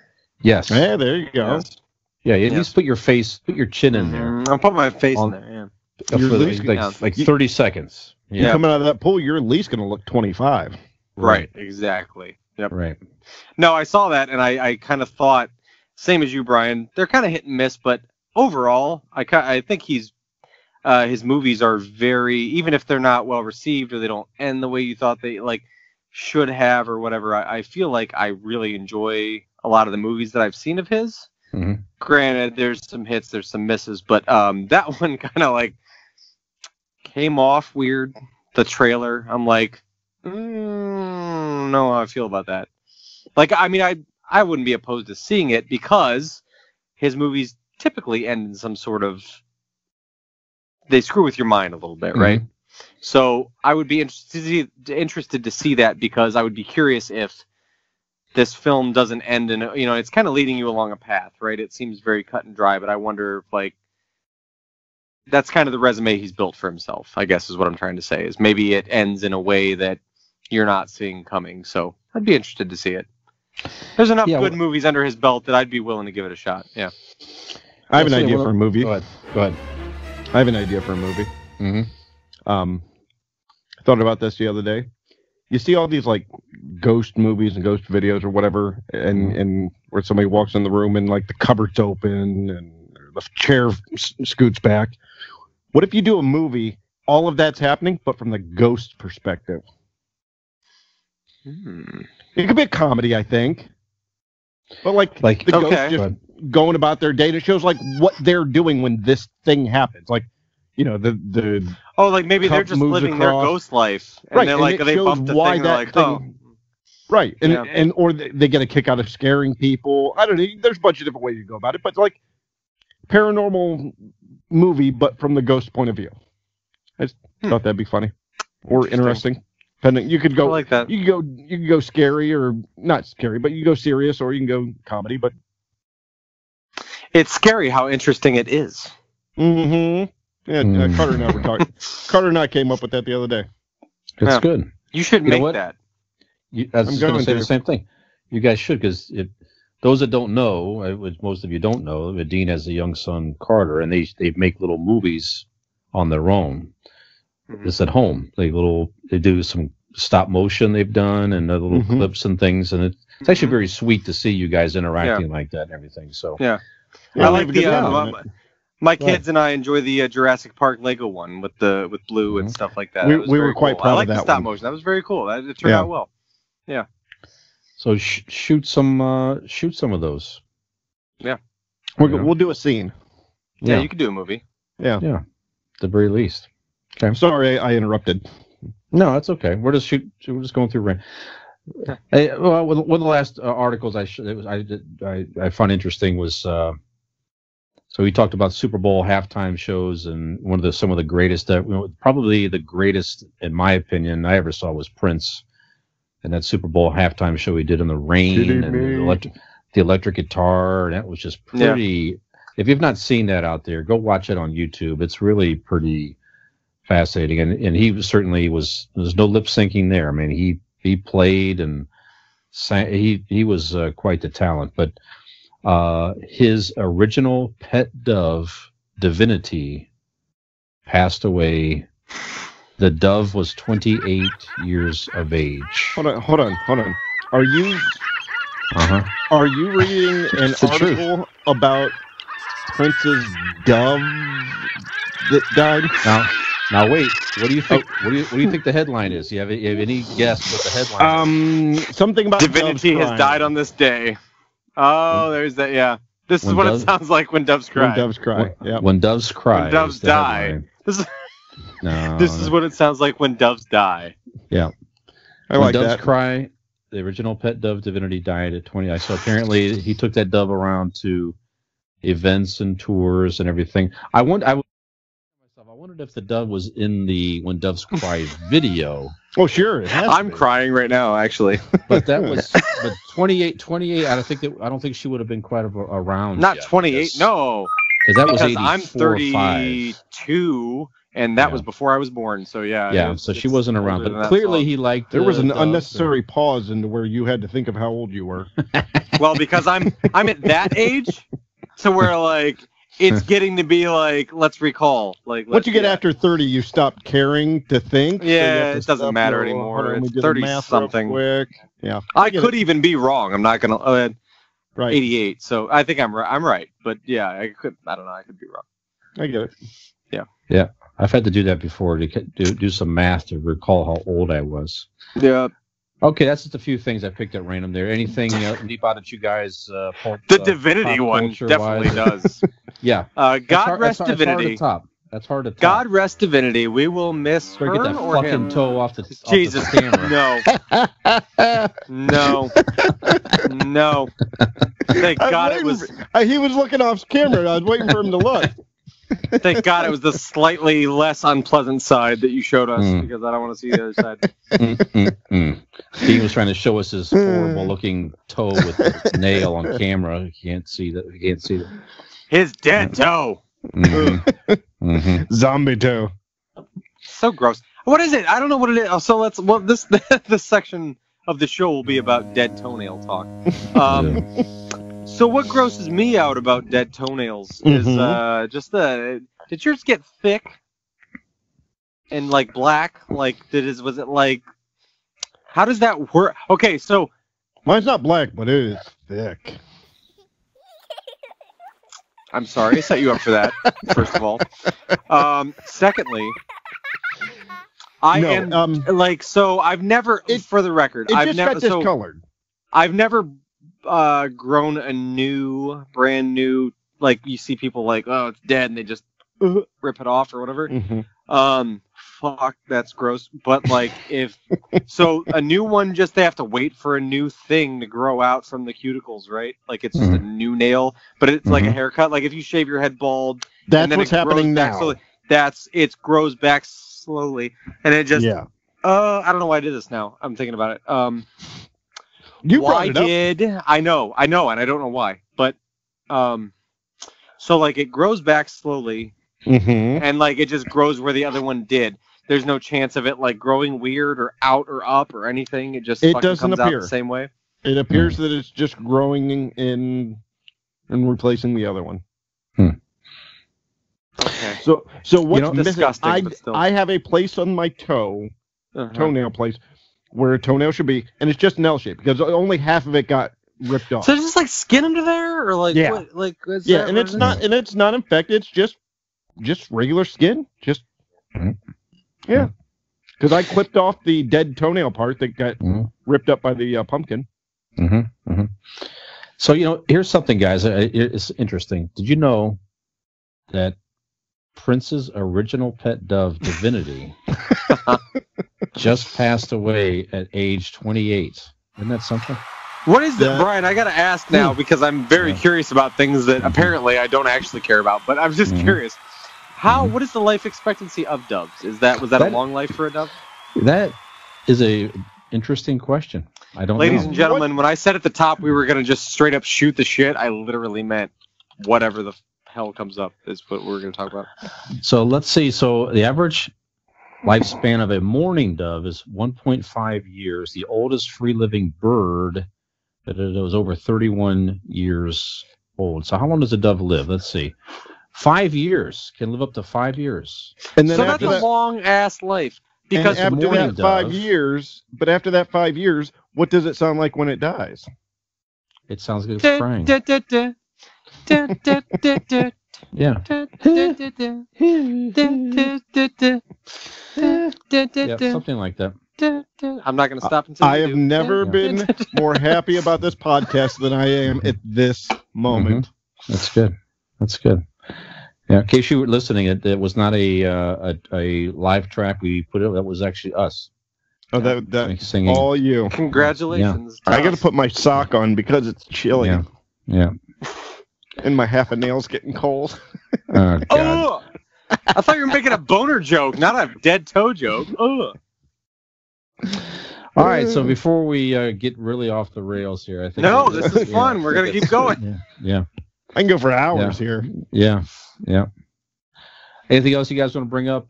Yes. Yeah, there you go. Yes. Yeah, at least put your chin in there. I'll put my face in there. Yeah. Like 30 seconds. Yeah. You're coming out of that pool, you're at least going to look 25. Right. Exactly. Yep. Right. No, I saw that, and I kind of thought, same as you, Brian. They're kind of hit and miss, but overall, I think his movies are very, even if they're not well received or they don't end the way you thought they should have or whatever. I feel like I really enjoy a lot of the movies that I've seen of his. Mm-hmm. Granted, there's some hits, there's some misses, but that one kind of came off weird. The trailer, I'm like, no, how I feel about that. I wouldn't be opposed to seeing it because his movies typically end in some sort of, they screw with your mind a little bit, right? Mm-hmm. So I would be interested to see that because I would be curious if this film doesn't end in, it's kind of leading you along a path, right? It seems very cut and dry, but I wonder if that's kind of the resume he's built for himself, I guess is what I'm trying to say, is maybe it ends in a way that you're not seeing coming. So I'd be interested to see it. There's enough good movies under his belt that I'd be willing to give it a shot. Yeah. I have an idea for a movie. Go ahead. I have an idea for a movie. Mm-hmm. I thought about this the other day. You see all these ghost movies and ghost videos or whatever, and where somebody walks in the room and the cupboard's open and the chair scoots back. What if you do a movie, all of that's happening, but from the ghost perspective? It could be a comedy, I think. But the ghost just going about their day, and it shows what they're doing when this thing happens. Maybe they're just living their ghost life, and right? they're they bumped the thing, thing, oh. Right, and or they get a kick out of scaring people. I don't know. There's a bunch of different ways you go about it, but paranormal movie, but from the ghost point of view. I just thought that'd be funny or interesting. Depending, you could go like that. You could go scary or not scary, but you can go serious or you can go comedy. But it's scary how interesting it is. Mm-hmm. Yeah, Carter and I were talking. Carter and I came up with that the other day. It's good. You should make that. I was going to say the same thing. You guys should, because those that don't know, which most of you don't know, Dean has a young son, Carter, and they make little movies on their own. Mm-hmm. Just at home. They do some stop motion they've done and little clips and things, and it's actually very sweet to see you guys interacting like that and everything. So I like my kids and I enjoy the Jurassic Park Lego one with Blue and stuff like that. We were quite proud of that. I like the stop motion. That was very cool. It turned out well. Yeah. So shoot some of those. Yeah. We'll do a scene. Yeah, you could do a movie. Yeah. Yeah. At the very least. Okay. I'm sorry I interrupted. No, that's okay. We're just going through. Hey, well, one of the last articles I found interesting was so we talked about Super Bowl halftime shows, and some of the greatest probably the greatest in my opinion I ever saw was Prince, and that Super Bowl halftime show he did in the rain and the electric guitar, and that was just pretty. Yeah. If you've not seen that out there, go watch it on YouTube. It's really pretty fascinating, and he certainly there's no lip syncing there. I mean, he played and sang. He was quite the talent. But his original pet dove divinity passed away. The dove was 28 years of age. Hold on. Are you reading an article about Prince's dove that died? Now wait. What do you think? What do you think the headline is? You have any guess what the headline is? Something about divinity has died on this day. Oh, there's that. Yeah, this is what it sounds like when doves cry. When doves cry. Yeah. When doves cry. When doves die. This is what it sounds like when doves die. Yeah. When doves cry, the original pet dove divinity died at 20. So apparently he took that dove around to events and tours and everything. I wondered if the dove was in the When Doves Cry video. Oh, sure. I'm crying right now, actually. But that was 28. I don't think she would have been quite around. Not yet, 28. No. Because that was 84. I'm 32, and that was before I was born. So yeah. Yeah. So she wasn't around. But clearly he liked. There was an unnecessary pause into where you had to think of how old you were. Well, because I'm at that age, to where like. It's getting to be like, let's recall. Like, once you get after 30, you stop caring to think. Yeah, it doesn't matter anymore. It's 30-something. Quick. Yeah, I could even be wrong. I'm not gonna. Right. 88. So I think I'm right. But yeah, I don't know. I could be wrong. I get it. Yeah. Yeah, I've had to do that before to do some math to recall how old I was. Yeah. Okay, that's just a few things I picked at random there. Anything deep out that you guys? The divinity one definitely does. Yeah. God rest divinity. That's hard to top. God rest divinity. We will miss her get that or fucking him. toe off the Jesus. Off the camera. No. Thank God it was. He was looking off camera. I was waiting for him to look. Thank God it was the slightly less unpleasant side that you showed us, because I don't want to see the other side. Steve was trying to show us his horrible-looking toe with a nail on camera. You can't see that. His dead toe. Zombie toe. So gross. What is it? I don't know what it is. So this section of the show will be about dead toenail talk. So what grosses me out about dead toenails is did yours get thick and like black? Like was it like, how does that work? Okay, so mine's not black, but it is thick. I'm sorry, I set you up for that, first of all. Secondly, I've never, for the record, I've never discolored. I've never grown a brand new, like you see people like, oh, it's dead, and they just rip it off or whatever. Fuck, that's gross. But like, so a new one, just they have to wait for a new thing to grow out from the cuticles, right? Like it's just a new nail, but it's like a haircut. Like if you shave your head bald, that's what's happening now. It grows back slowly, and it just I don't know why I did this now. I'm thinking about it. You brought it up. I know, and I don't know why, but so like it grows back slowly, and like it just grows where the other one did. There's no chance of it like growing weird or out or up or anything. It just fucking comes out the same way. It appears that it's just growing in and replacing the other one. Okay. So what's disgusting? I have a place on my toenail place where a toenail should be, and it's just an L shape because only half of it got ripped off. So there's just like skin under there, or like what, like and it's not infected. It's just regular skin. Just because I clipped off the dead toenail part that got ripped up by the pumpkin. So here's something, guys. It's interesting. Did you know that Prince's original pet dove, Divinity, just passed away at age 28? Isn't that something? What is that, Brian? I gotta ask now because I'm very curious about things that apparently I don't actually care about. But I'm just curious. What is the life expectancy of doves? Was that a long life for a dove? That is a interesting question. I don't know. Ladies and gentlemen, when I said at the top we were gonna just straight up shoot the shit, I literally meant whatever the hell comes up is what we're gonna talk about. So let's see. So the average lifespan of a mourning dove is 1.5 years. The oldest free-living bird that was over 31 years old. So how long does a dove live? Let's see. 5 years. Can live up to 5 years. And then so that's a long-ass life. Because after that 5 years, but after that 5 years, what does it sound like when it dies? It sounds like it's crying. Yeah. Yeah, something like that. I'm not going to stop until I have never been more happy about this podcast than I am at this moment. Mm-hmm. That's good. That's good. Yeah, in case you were listening, it was not a live track we put it. That was actually us. Oh, that singing. All you. Congratulations. Yeah. I got to put my sock on because it's chilly. Yeah. And my half a nail's getting cold. Oh, God. Oh! I thought you were making a boner joke, not a dead toe joke. Oh. All right, so before we get really off the rails here, I think this is fun. We're gonna keep going. Yeah. I can go for hours here. Yeah. Anything else you guys want to bring up?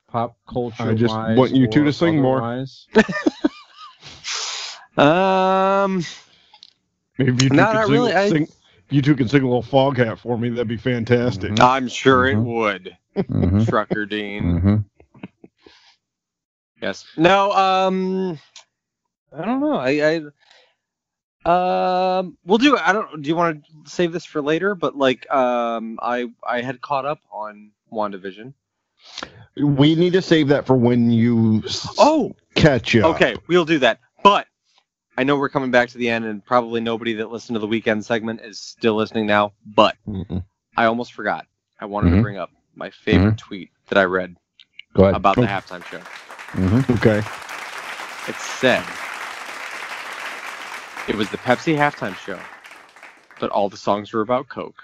Pop culture. I just want you two to sing otherwise? more. Maybe you two not really. sing. You two can sing a little Fog Hat for me. That'd be fantastic. Mm-hmm. I'm sure it would. Mm-hmm. Trucker Dean. Mm-hmm. Yes. No. I don't know. We'll do. I don't. Do you want to save this for later? But I had caught up on WandaVision. We need to save that for when you catch up. Okay, we'll do that. But I know we're coming back to the end, and probably nobody that listened to the weekend segment is still listening now. But I almost forgot. I wanted to bring up my favorite tweet that I read about the halftime show. Mm-hmm. Okay. It said it was the Pepsi halftime show, but all the songs were about Coke,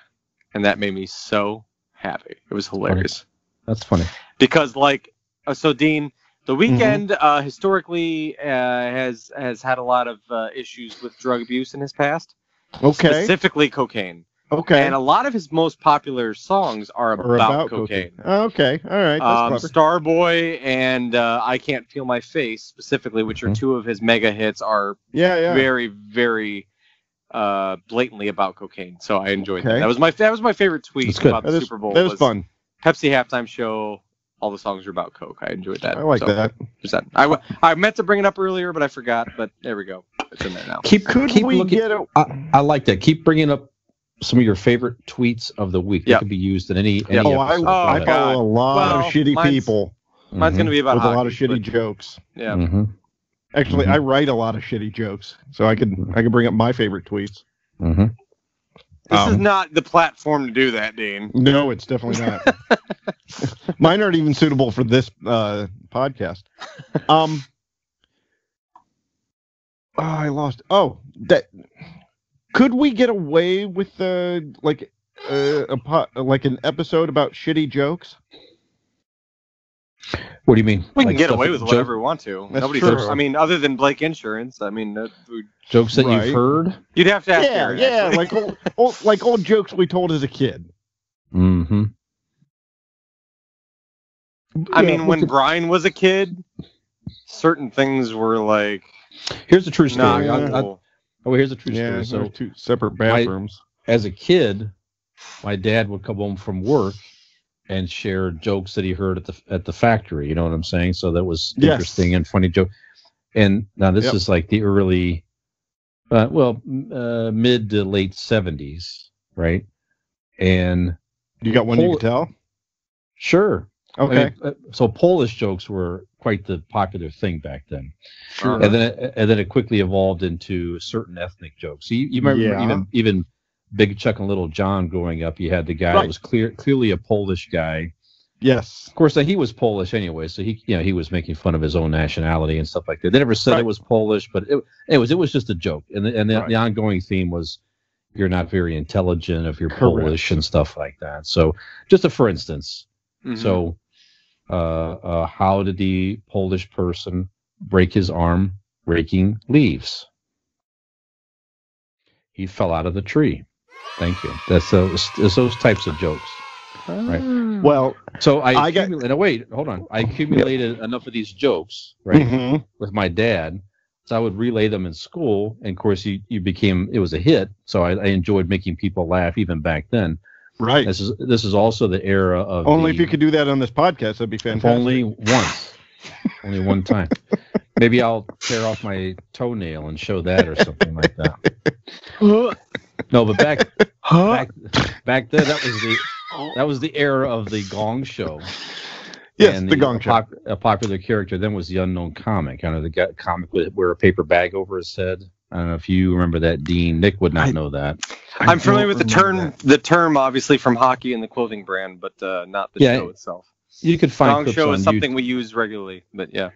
and that made me so happy. It was hilarious. That's funny. Because so Dean, the weekend historically has had a lot of issues with drug abuse in his past. Okay. Specifically cocaine. Okay. And a lot of his most popular songs are about cocaine. Okay. All right. That's Starboy and I Can't Feel My Face, specifically, which are two of his mega hits, are very, very blatantly about cocaine. So I enjoyed that. That was my favorite tweet about the Super Bowl. That was fun. Pepsi halftime show. All the songs are about Coke. I enjoyed that. I like that. I meant to bring it up earlier, but I forgot. But there we go. It's in there now. I like that. Keep bringing up some of your favorite tweets of the week. That could be used in any I follow a lot of shitty people. Mine's going to be about with hockey, a lot of shitty jokes. Yeah. Mm-hmm. Actually, I write a lot of shitty jokes, so I could bring up my favorite tweets. Mm-hmm. This is not the platform to do that, Dean. No, it's definitely not. Mine aren't even suitable for this podcast. I lost. Oh, that. Could we get away with an episode about shitty jokes? What do you mean? We can get away with whatever we want to. Nobody true. I mean, other than Blake Insurance. I mean, jokes that you've heard. You'd have to ask Aaron, like old jokes we told as a kid. Mm-hmm. I mean, when Brian was a kid, certain things were like. Here's the true story. Here's a true story. So 2 separate bathrooms. As a kid, my dad would come home from work and share jokes that he heard at the factory. You know what I'm saying? So that was interesting and funny joke. And now this is like the early, mid to late 70s, right? And you got one you can tell? Sure. Okay. I mean, so Polish jokes were quite the popular thing back then. Sure. And then it quickly evolved into certain ethnic jokes. You remember even Big Chuck and Little John growing up, you had the guy that was clearly a Polish guy. Yes. Of course, he was Polish anyway, so he was making fun of his own nationality and stuff like that. They never said it was Polish, but it was just a joke. And the ongoing theme was you're not very intelligent if you're Polish and stuff like that. So just for instance, so how did the Polish person break his arm raking leaves? He fell out of the tree. Thank you. That's those types of jokes, right? Well, so I accumulated enough of these jokes, right, with my dad, so I would relay them in school. And of course, it was a hit. So I enjoyed making people laugh even back then. Right. This is also the era of only if you could do that on this podcast, that'd be fantastic. Only once, only one time. Maybe I'll tear off my toenail and show that or something like that. No, but back then that was the era of the Gong Show. Yes, and the Gong Show. A popular character then was the Unknown Comic, kind of the comic with wear a paper bag over his head. I don't know if you remember that, Dean. Nick would not know that. I'm familiar with the term, obviously from hockey and the clothing brand, but not the show itself. You could find Gong clips Show on is something YouTube. we use regularly, but yeah.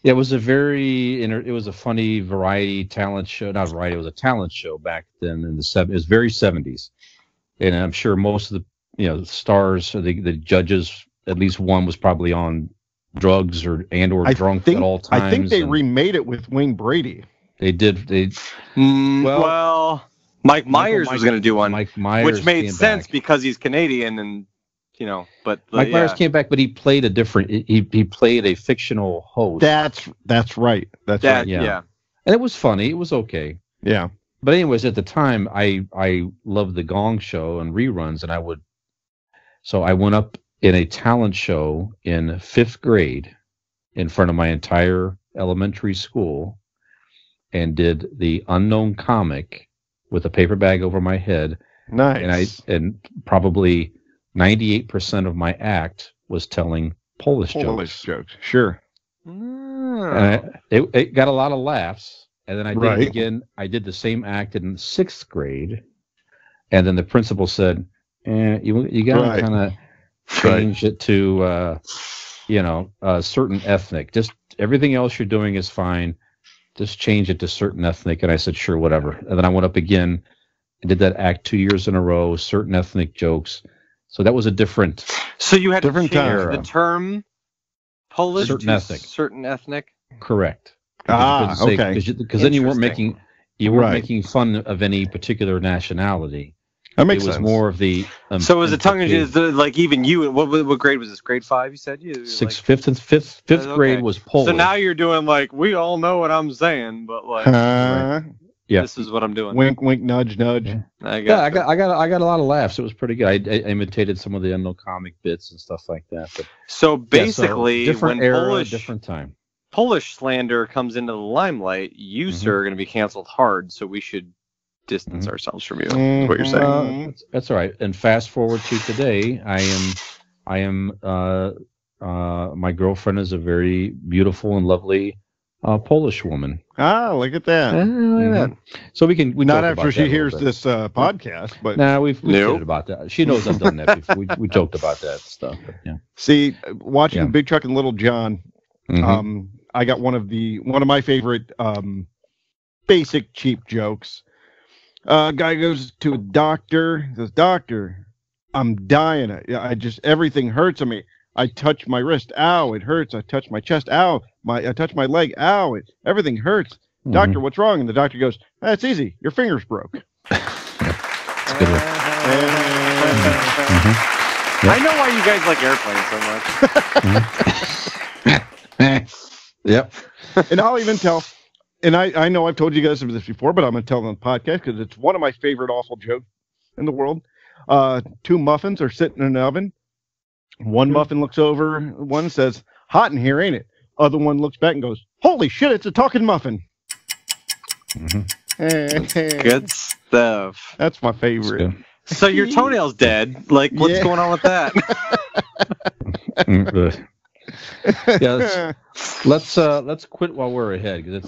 Yeah, it was it was a funny variety talent show. Not variety, it was a talent show back then in the 70s. It was very 70s. And I'm sure most of the stars, the judges, at least one was probably on drugs or drunk at all times. I think they remade it with Wayne Brady. They did. Well, Mike Myers was going to do one, Mike Myers, which made sense because he's Canadian, and But Mike Myers came back, but he played a different. He played a fictional host. That's right. That's right. Yeah, and it was funny. It was okay. Yeah. But anyways, at the time, I loved the Gong Show and reruns, and I went up in a talent show in 5th grade in front of my entire elementary school and did the Unknown Comic with a paper bag over my head. Nice. And probably 98% of my act was telling Polish jokes. Sure. And it got a lot of laughs. And then I did it again. I did the same act in 6th grade. And then the principal said, you got to kind of change it to, a certain ethnic. Just everything else you're doing is fine. Just change it to certain ethnic. And I said, sure, whatever. And then I went up again and did that act 2 years in a row, certain ethnic jokes. So that was a different. So you had different to change the term Polish to certain ethnic? Correct. Okay. Because then you weren't making fun of any particular nationality. That makes sense. It was more of the. So was it tongue-in-cheek? Like even you? What grade was this? Grade 5? You said fifth grade was Polish. So now you're doing like we all know what I'm saying, but like this is what I'm doing. Wink, wink, nudge, nudge. I got a lot of laughs. It was pretty good. I imitated some of the Unknown Comic bits and stuff like that. But, so basically, different when era, different time. Polish slander comes into the limelight, you sir are going to be canceled hard. So we should distance ourselves from you. Is what you're saying? That's all right. And fast forward to today, I am. My girlfriend is a very beautiful and lovely Polish woman. Look at that. So we not after she hears this podcast, but we've joked about that. She knows I've done that before. We joked about that stuff. But, yeah. See, watching Big Chuck and Little John, I got one of my favorite basic cheap jokes. Guy goes to a doctor, says, "Doctor, I'm dying. Everything hurts on me. I touch my wrist, ow, it hurts. I touch my chest, ow. I touch my leg, ow, everything hurts. Doctor, what's wrong?" And the doctor goes, "That's easy. Your finger's broke." That's a good one. I know why you guys like airplanes so much. Yep. And I'll even tell, and I know I've told you guys this before, but I'm going to tell them on the podcast because it's one of my favorite awful jokes in the world. 2 muffins are sitting in an oven. One muffin looks over, one says, "Hot in here, ain't it?" Other one looks back and goes, "Holy shit, it's a talking muffin." Good stuff. That's my favorite. So your toenail's dead. Like, what's going on with that? Let's quit while we're ahead because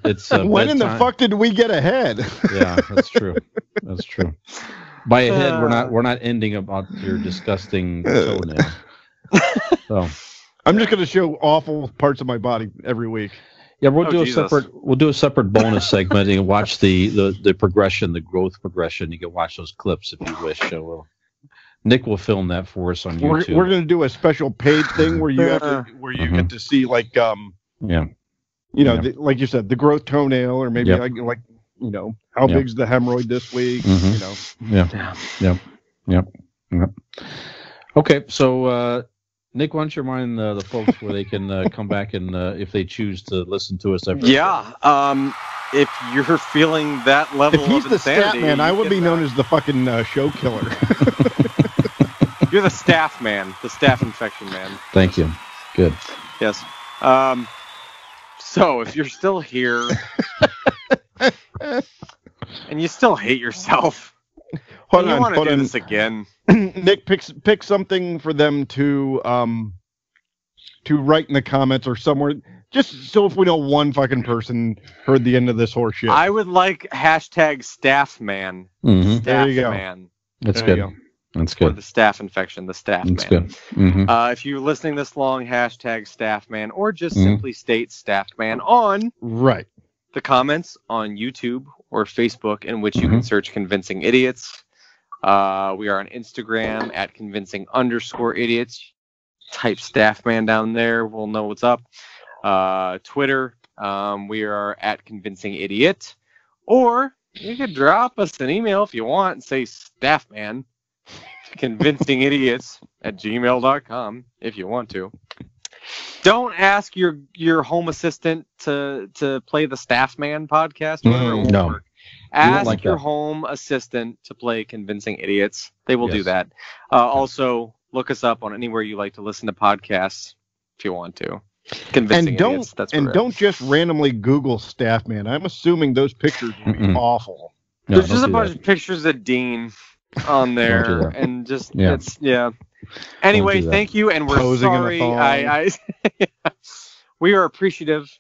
it's when in the fuck did we get ahead? Yeah, that's true. That's true. By ahead, we're not ending about your disgusting toenail. So I'm just gonna show awful parts of my body every week. Yeah, we'll do a separate bonus segment. You can watch the progression, the growth progression. You can watch those clips if you wish. So Nick will film that for us on YouTube. We're going to do a special paid thing where you get to see like like you said, the growth toenail, or maybe how big's the hemorrhoid this week. Yep. Okay, so Nick, why don't you remind the folks where they can come back and if they choose to listen to us every if you're feeling that level if he's of the insanity, stat man, I would be known as the fucking show killer. You're the staff man, the staff infection man. Thank you. Good. Yes. So if you're still here and you still hate yourself, and you want to do this again, Nick, pick something for them to write in the comments or somewhere, just so if we know one fucking person heard the end of this horse shit. I would like #staffman. Mm-hmm. There you go. Man. That's There good. you go. That's Or good. the staff infection, the staff That's man. good. Mm-hmm. If you're listening this long, #staffman, or just simply state staffman on Right. the comments on YouTube or Facebook, in which you can search Convincing Idiots. We are on Instagram at convincing_idiots. Type staffman down there. We'll know what's up. Twitter, we are at Convincing Idiot. Or you could drop us an email if you want and say staffman. convincingidiots@gmail.com if you want to. Don't ask your home assistant to play the Staffman podcast. No. Ask your home assistant to play Convincing Idiots. They will do that. Also, look us up on anywhere you like to listen to podcasts if you want to. Convincing Idiots. Don't just randomly Google Staffman. I'm assuming those pictures will be awful. No, There's just a bunch of pictures of Dean on there, and just Anyway, thank you, and we're Posing sorry. in a thong. We are appreciative.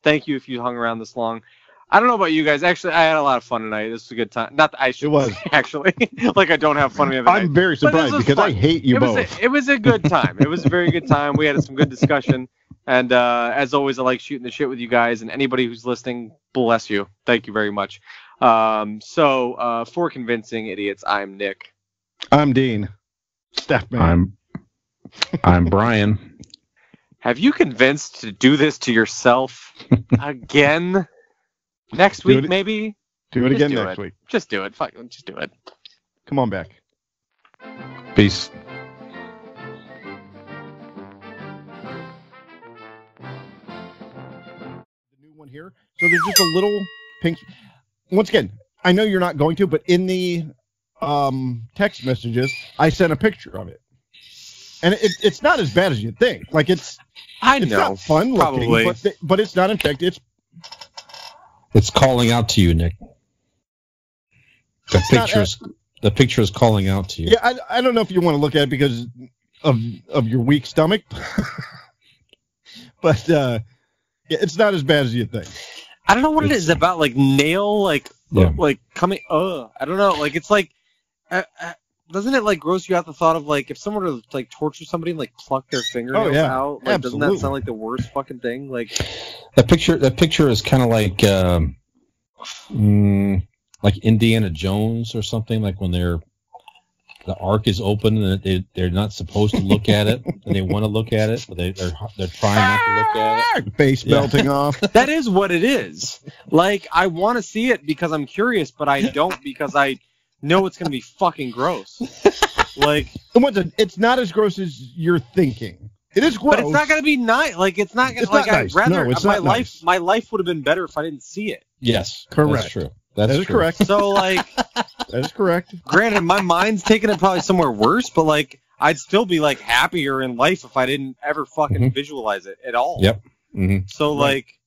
Thank you if you hung around this long. I don't know about you guys. Actually, I had a lot of fun tonight. This was a good time. Not that I should. It was actually like I don't have fun the other night. I'm very surprised because fun. I hate you both. It was a good time. It was a very good time. We had some good discussion, and as always, I like shooting the shit with you guys. And anybody who's listening, bless you. Thank you very much. So for Convincing Idiots, I'm Nick. I'm Dean. Staffman. I'm Brian. Have you convinced to do this to yourself again? Next week, maybe? Do it again next week. Just do it. Fuck, just do it. Come on back. Peace. The new one here. So there's just a little pink. Once again, I know you're not going to, but in the text messages, I sent a picture of it. And it's not as bad as you'd think. Like, it's not fun looking, but it's not infected. It's calling out to you, Nick. The picture is calling out to you. Yeah, I don't know if you want to look at it because of your weak stomach, but it's not as bad as you think. I don't know what it is about, like nail, like coming. I don't know. Like it's like, doesn't it like gross you out the thought of like if someone were to like torture somebody and like pluck their fingernails out? Like, doesn't that sound like the worst fucking thing? Like that picture is kind of like Indiana Jones or something, like when the ark is open and they're not supposed to look at it and they want to look at it, but they're trying not to look at it. Face melting off. That is what it is. Like I want to see it because I'm curious, but I don't because I know it's gonna be fucking gross. Like it's not as gross as you're thinking. It is gross, but it's not gonna be nice. Like it's not gonna. It's like not I'd nice. rather No, it's my not life. nice. My life would have been better if I didn't see it. Yes, correct. That's true. That is correct. So like, that is correct. Granted, my mind's taking it probably somewhere worse, but like, I'd still be like happier in life if I didn't ever fucking visualize it at all. Yep. Mm-hmm. So like,